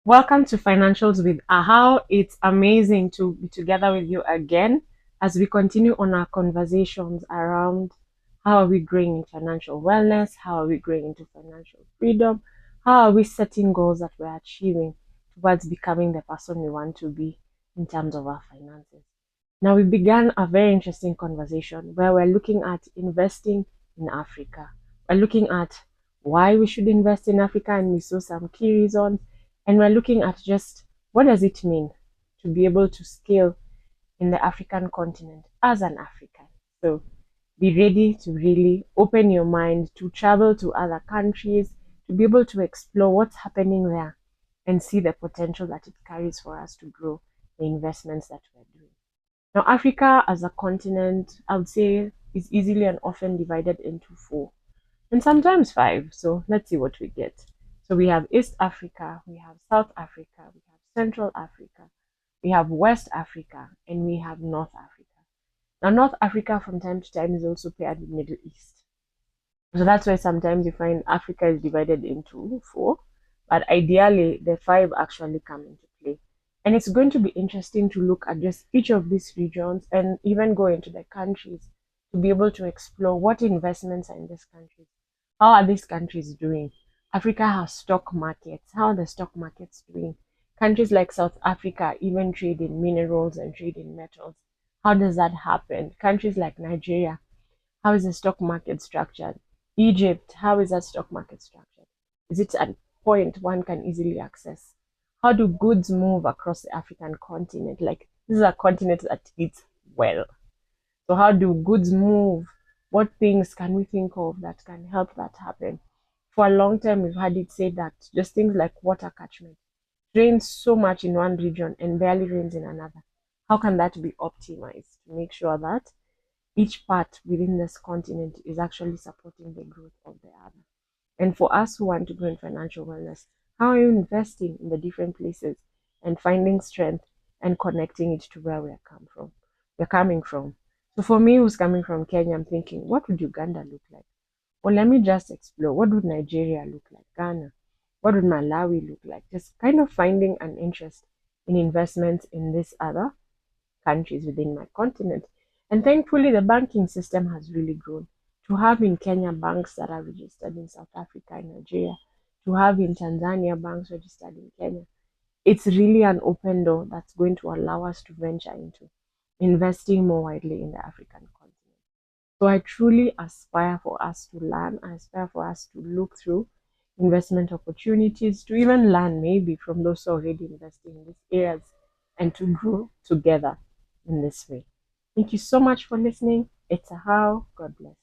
Welcome to Financials with Ahau. It's amazing to be together with you again as we continue on our conversations around how are we growing in financial wellness, how are we growing into financial freedom, how are we setting goals that we're achieving towards becoming the person we want to be in terms of our finances. Now, we began a very interesting conversation where we're looking at investing in Africa. We're looking at why we should invest in Africa, and we saw some key reasons, and we're looking at just what does it mean to be able to scale in the African continent as an African. So be ready to really open your mind to travel to other countries, to be able to explore what's happening there and see the potential that it carries for us to grow the investments that we're doing. Now, Africa as a continent, I would say, is easily and often divided into four and sometimes five. So let's see what we get. So we have East Africa, we have South Africa, we have Central Africa, we have West Africa, and we have North Africa. Now, North Africa from time to time is also paired with Middle East. So that's why sometimes you find Africa is divided into four, but ideally the five actually come into play. And it's going to be interesting to look at just each of these regions and even go into the countries to be able to explore what investments are in these countries. How are these countries doing? Africa has stock markets. How are the stock markets doing? Countries like South Africa even trade in minerals and trade in metals. How does that happen? Countries like Nigeria, how is the stock market structured? Egypt, how is that stock market structured? Is it at a point one can easily access? How do goods move across the African continent? Like, this is a continent that eats well. So how do goods move? What things can we think of that can help that happen? For a long time, we've had it said that just things like water catchment rains so much in one region and barely rains in another. How can that be optimized to make sure that each part within this continent is actually supporting the growth of the other? And for us who want to grow in financial wellness, how are you investing in the different places and finding strength and connecting it to where we're coming from? So for me, who's coming from Kenya, I'm thinking, what would Uganda look like? Well, let me just explore. What would Nigeria look like? Ghana? What would Malawi look like? Just kind of finding an interest in investments in these other countries within my continent. And thankfully, the banking system has really grown. To have in Kenya banks that are registered in South Africa and Nigeria, to have in Tanzania banks registered in Kenya, it's really an open door that's going to allow us to venture into investing more widely in the African continent. So I truly aspire for us to learn, I aspire for us to look through investment opportunities, to even learn maybe from those already investing in these areas and to grow together in this way. Thank you so much for listening. It's a how. God bless.